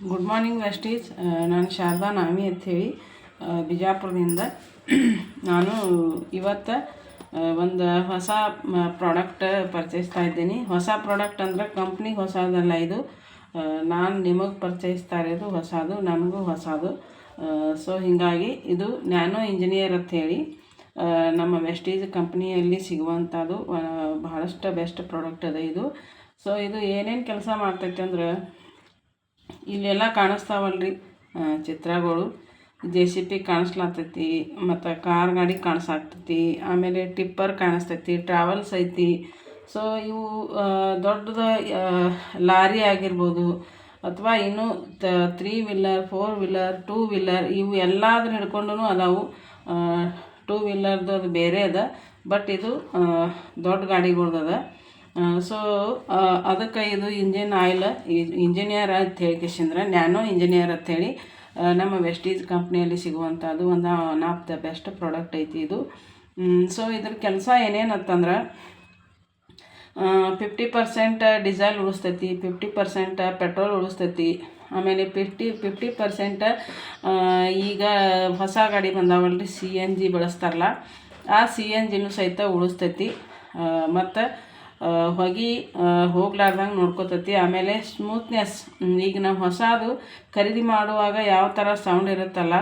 Good morning ವೆಸ್ಟೀಸ್. ನಾನು ಶಾರದಾ ನಾಮಿ ಅಂಥೇಳಿ ಬಿಜಾಪುರದಿಂದ. ನಾನು ಇವತ್ತು ಒಂದು ಹೊಸ ಪ್ರಾಡಕ್ಟ್ ಪರ್ಚೇಸ್ತಾ ಇದ್ದೀನಿ. ಹೊಸ ಪ್ರಾಡಕ್ಟ್ ಅಂದ್ರೆ ಕಂಪ್ನಿಗೆ ಹೊಸದಲ್ಲ, ಇದು ನಾನು ನಿಮಗೆ ಪರ್ಚೇಸ್ತಾ ಇರೋದು ಹೊಸದು, ನನಗೂ ಹೊಸದು. ಸೊ ಹೀಗಾಗಿ ಇದು ನ್ಯಾನೋ ಇಂಜಿನಿಯರ್ ಅಂಥೇಳಿ ನಮ್ಮ ವೆಸ್ಟೀಸ್ ಕಂಪ್ನಿಯಲ್ಲಿ ಸಿಗುವಂಥದ್ದು ಬಹಳಷ್ಟು ಬೆಸ್ಟ್ ಪ್ರಾಡಕ್ಟ್ ಅದ ಇದು. ಸೊ ಇದು ಏನೇನು ಕೆಲಸ ಮಾಡ್ತೈತೆ ಅಂದ್ರೆ, ಇಲ್ಲೆಲ್ಲ ಕಾಣಿಸ್ತಾವಲ್ರಿ ಚಿತ್ರಗಳು, JCB ಕಾಣಿಸ್ಲಾತೈತಿ, ಮತ್ತು ಕಾರ್ ಗಾಡಿ ಕಾಣಿಸಾಗ್ತೈತಿ, ಆಮೇಲೆ ಟಿಪ್ಪರ್ ಕಾಣಿಸ್ತೈತಿ, ಟ್ರಾವೆಲ್ಸ್ ಐತಿ. ಸೊ ಇವು ದೊಡ್ಡದು ಲಾರಿ ಆಗಿರ್ಬೋದು, ಅಥವಾ ಇನ್ನೂ 3 ವೀಲರ್ 4 ವೀಲರ್ 2 ವೀಲರ್ ಇವು ಎಲ್ಲದನ್ನ ಹಿಡ್ಕೊಂಡು ಅದಾವು. 2 ವೀಲರ್ದು ಅದು ಬೇರೆ ಅದ, ಬಟ್ ಇದು ದೊಡ್ಡ ಗಾಡಿಗಳ್ದದ. ಸೊ ಅದಕ್ಕೆ ಇದು ಇಂಜಿನ್ ಆಯಿಲ್ ಇಂಜಿನಿಯರ್ ಅಂತ ಹೇಳಿಕೆಶಂದ್ರೆ ನ್ಯಾನೋ ಇಂಜಿನಿಯರ್ ಅಂಥೇಳಿ ನಮ್ಮ ವೆಸ್ಟೀಸ್ ಕಂಪ್ನಿಯಲ್ಲಿ ಸಿಗುವಂಥದ್ದು ಒಂದು one of the best product ಐತಿ ಇದು. ಸೊ ಇದ್ರ ಕೆಲಸ ಏನೇನಂತಂದ್ರೆ, 50% ಡೀಸೆಲ್ ಉಳಿಸ್ತೈತಿ, 50% ಪೆಟ್ರೋಲ್ ಉಳಿಸ್ತೈತಿ, ಆಮೇಲೆ 50% ಈಗ ಹೊಸ ಗಾಡಿ ಬಂದಾವಲ್ರಿ CNG ಬಳಸ್ತಾರಲ್ಲ, ಆ CNGನೂ ಸಹಿತ ಉಳಿಸ್ತೈತಿ. ಮತ್ತು ಹೊಗೆ ಹೋಗ್ಲಾರ್ದಂಗೆ ನೋಡ್ಕೋತೈತಿ. ಆಮೇಲೆ ಸ್ಮೂತ್ನೆಸ್, ಈಗ ನಾವು ಹೊಸದು ಖರೀದಿ ಮಾಡುವಾಗ ಯಾವ ಥರ ಸೌಂಡ್ ಇರುತ್ತಲ್ಲ,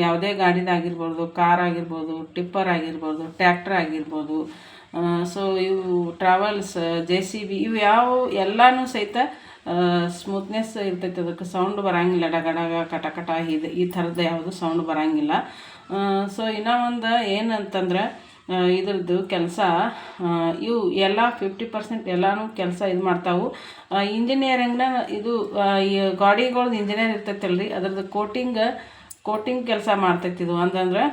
ಯಾವುದೇ ಗಾಡಿದಾಗಿರ್ಬೋದು, ಕಾರ್ ಆಗಿರ್ಬೋದು, ಟಿಪ್ಪರ್ ಆಗಿರ್ಬೋದು, ಟ್ಯಾಕ್ಟರ್ ಆಗಿರ್ಬೋದು, ಸೊ ಇವು ಟ್ರಾವೆಲ್ಸ್, JCB ಇವು ಯಾವ ಎಲ್ಲನೂ ಸಹಿತ ಸ್ಮೂತ್ನೆಸ್ ಇರ್ತೈತೆ. ಅದಕ್ಕೆ ಸೌಂಡ್ ಬರೋಂಗಿಲ್ಲ, ಡಗಡಗ ಕಟ ಈ ಥರದ್ದು ಯಾವುದು ಸೌಂಡ್ ಬರೋಂಗಿಲ್ಲ. ಸೊ ಇನ್ನೂ ಒಂದು ಏನಂತಂದ್ರೆ, ಇದ್ರದ್ದು ಕೆಲಸ ಇವು ಎಲ್ಲ 50% ಎಲ್ಲನೂ ಕೆಲಸ ಇದು ಮಾಡ್ತಾವೆ. ಇಂಜಿನಿಯರಿಂಗ್ನ ಇದು ಈ ಗಾಡಿಗಳ್ದು ಇಂಜಿನಿಯರ್ ಇರ್ತೈತಲ್ರಿ, ಅದ್ರದ್ದು ಕೋಟಿಂಗ್ ಕೆಲಸ ಮಾಡ್ತೈತಿ ಇದು. ಅಂತಂದ್ರೆ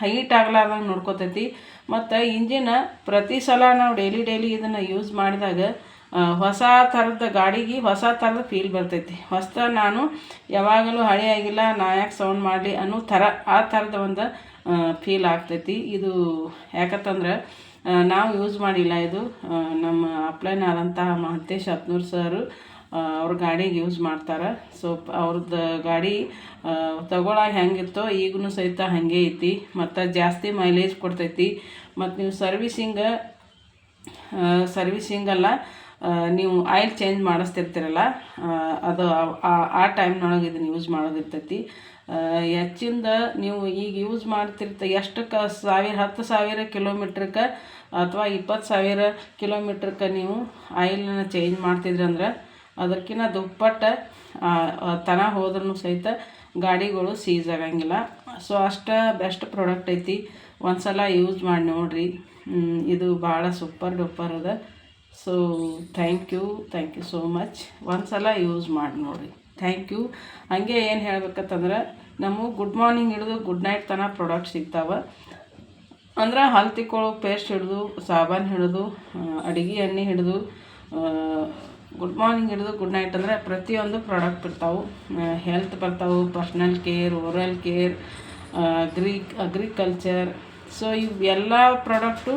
ಹೈಟ್ ಆಗ್ಲಾರ್ದಂಗೆ ನೋಡ್ಕೋತೈತಿ. ಮತ್ತು ಇಂಜಿನ್ ಪ್ರತಿ ಸಲ ನಾವು ಡೈಲಿ ಇದನ್ನು ಯೂಸ್ ಮಾಡಿದಾಗ ಹೊಸ ಥರದ ಗಾಡಿಗೆ ಹೊಸ ಥರದ ಫೀಲ್ ಬರ್ತೈತಿ. ನಾನು ಯಾವಾಗಲೂ ಹಳೆ ಆಗಿಲ್ಲ, ನಾ ಯಾಕೆ ಸೌಂಡ್ ಮಾಡಲಿ ಅನ್ನೋ ಥರ ಆ ಥರದ ಒಂದು ಫೀಲ್ ಆಗ್ತೈತಿ ಇದು. ಯಾಕಂತಂದ್ರೆ ನಾವು ಯೂಸ್ ಮಾಡಿಲ್ಲ, ಇದು ನಮ್ಮ ಅಪ್ಲೈನ್ ಆದಂತಹ ಮಹಂತೇಶ್ ಹತ್ನೂರು ಸರು ಅವ್ರ ಗಾಡಿಗೆ ಯೂಸ್ ಮಾಡ್ತಾರೆ. ಸೊ ಅವ್ರದ್ದು ಗಾಡಿ ತಗೊಳಾಗ ಹೆಂಗಿತ್ತೋ ಈಗೂ ಸಹಿತ ಹಾಗೆ ಐತಿ, ಮತ್ತು ಜಾಸ್ತಿ ಮೈಲೇಜ್ ಕೊಡ್ತೈತಿ. ಮತ್ತು ನೀವು ಸರ್ವಿಸಿಂಗಲ್ಲ, ನೀವು ಆಯಿಲ್ ಚೇಂಜ್ ಮಾಡಿಸ್ತಿರ್ತೀರಲ್ಲ, ಅದು ಆ ಟೈಮ್ನೊಳಗೆ ಇದನ್ನು ಯೂಸ್ ಮಾಡೋದಿರ್ತೈತಿ. ಹೆಚ್ಚಿಂದ ನೀವು ಈಗ ಯೂಸ್ ಎಷ್ಟಕ್ಕೆ 10,000 ಕಿಲೋಮೀಟ್ರಿಗೆ ಅಥವಾ 20,000 ಕಿಲೋಮೀಟ್ರಿಗೆ ನೀವು ಆಯಿಲನ್ನ ಚೇಂಜ್ ಮಾಡ್ತಿದ್ರಂದ್ರೆ ಅದಕ್ಕಿಂತ ದುಪ್ಪಟ್ಟು ತನ ಹೋದ್ರೂ ಸಹಿತ ಗಾಡಿಗಳು ಸೀಸ್ ಆಗಂಗಿಲ್ಲ. ಸೊ ಅಷ್ಟು ಬೆಸ್ಟ್ ಪ್ರಾಡಕ್ಟ್ ಐತಿ. ಒಂದು ಸಲ ಯೂಸ್ ಮಾಡಿ ನೋಡಿರಿ, ಇದು ಭಾಳ ಸೂಪರ್ ಡೂಪರ್ ಅದ. So thank you so much. ಒಂದು ಸಲ ಯೂಸ್ ಮಾಡಿ ನೋಡಿರಿ. Thank you. ಹಾಗೆ ಏನು ಹೇಳ್ಬೇಕಂತಂದ್ರೆ, ನಮಗೆ ಗುಡ್ ಮಾರ್ನಿಂಗ್ ಹಿಡಿದು ಗುಡ್ ನೈಟ್ ತನಕ ಪ್ರಾಡಕ್ಟ್ ಸಿಗ್ತಾವೆ. ಅಂದ್ರೆ ಹಲ್ ತಿಕ್ಕೊಳ್ಳೋ ಪೇಸ್ಟ್ ಹಿಡಿದು, ಸಾಬಾನು ಹಿಡಿದು, ಅಡುಗೆ ಎಣ್ಣೆ ಹಿಡಿದು, ಗುಡ್ ಮಾರ್ನಿಂಗ್ ಹಿಡಿದು ಗುಡ್ ನೈಟ್ ಅಂದರೆ ಪ್ರತಿಯೊಂದು ಪ್ರಾಡಕ್ಟ್ ಇರ್ತಾವೆ. ಹೆಲ್ತ್ ಬರ್ತಾವೆ, personal care, oral care, agriculture. So ಇವೆಲ್ಲ product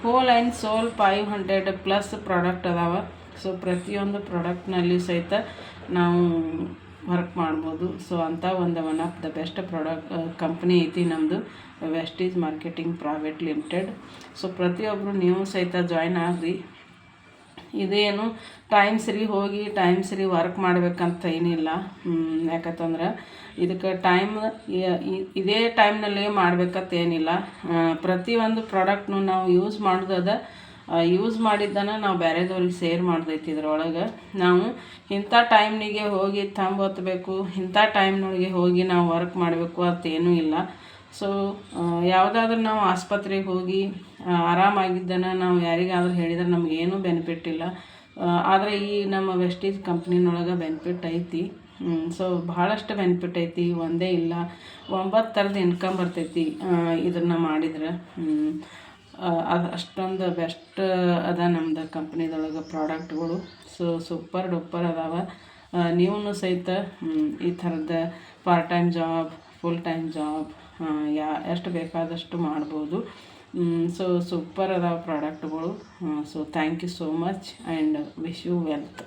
whole and sole 500+ product ಅದಾವೆ. ಸೊ ಪ್ರತಿಯೊಂದು ಪ್ರಾಡಕ್ಟ್ನಲ್ಲಿ ಸಹಿತ ನಾವು ವರ್ಕ್ ಮಾಡ್ಬೋದು. ಸೊ ಅಂಥ one of the best product company ಐತಿ ನಮ್ಮದು, Vestige marketing private limited. So ಪ್ರತಿಯೊಬ್ಬರು ನೀವು ಸಹಿತ ಜಾಯ್ನ್ ಆಗ್ರಿ. ಇದೇನು ಟೈಮ್ ಸರಿ ಹೋಗಿ ಟೈಮ್ ಸರಿ ವರ್ಕ್ ಮಾಡ್ಬೇಕಂತ ಏನಿಲ್ಲ. ಯಾಕಂತಂದ್ರೆ ಇದಕ್ಕೆ ಇದೇ ಟೈಮ್ನಲ್ಲಿ ಮಾಡ್ಬೇಕಂತ ಏನಿಲ್ಲ. ಪ್ರತಿಯೊಂದು ಪ್ರಾಡಕ್ಟ್ನು ನಾವು ಯೂಸ್ ಮಾಡಿದ್ದನ್ನು ನಾವು ಬೇರೆದವ್ರಿಗೆ ಶೇರ್ ಮಾಡ್ದೈತಿ. ಇದ್ರೊಳಗೆ ನಾವು ಇಂಥ ಟೈಮ್ನಿಗೆ ಹೋಗಿ ಒತ್ತಬೇಕು, ಇಂಥ ಟೈಮ್ನೊಳಗೆ ಹೋಗಿ ನಾವು ವರ್ಕ್ ಮಾಡಬೇಕು ಅಂತ ಏನೂ ಇಲ್ಲ. ಸೊ ಯಾವುದಾದ್ರೂ ನಾವು ಆಸ್ಪತ್ರೆಗೆ ಹೋಗಿ ಆರಾಮಾಗಿದ್ದನ್ನು ನಾವು ಯಾರಿಗಾದ್ರೂ ಹೇಳಿದ್ರೆ ನಮಗೇನೂ ಬೆನಿಫಿಟ್ ಇಲ್ಲ. ಆದರೆ ಈ ನಮ್ಮ ವೆಸ್ಟೀಸ್ ಕಂಪ್ನಿನೊಳಗೆ ಬೆನಿಫಿಟ್ ಐತಿ. ಸೊ ಭಾಳಷ್ಟು ಬೆನಿಫಿಟ್ ಐತಿ, ಒಂದೇ ಇಲ್ಲ, 9 ಥರದ ಇನ್ಕಮ್ ಬರ್ತೈತಿ ಇದನ್ನು ಮಾಡಿದ್ರೆ. ಅದು ಅಷ್ಟೊಂದು ಬೆಸ್ಟ್ ಅದ ನಮ್ದು ಕಂಪ್ನಿದೊಳಗೆ ಪ್ರಾಡಕ್ಟ್ಗಳು. ಸೊ ಸೂಪರ್ ಡೂಪರ್ ಅದಾವೆ. ನೀವು ಸಹಿತ ಈ ಥರದ part time job, full time job ಎಷ್ಟು ಬೇಕಾದಷ್ಟು ಮಾಡ್ಬೋದು. ಸೊ ಸೂಪರ್ ಅದಾವೆ ಪ್ರಾಡಕ್ಟ್ಗಳು. So thank you so much and wish you wealth.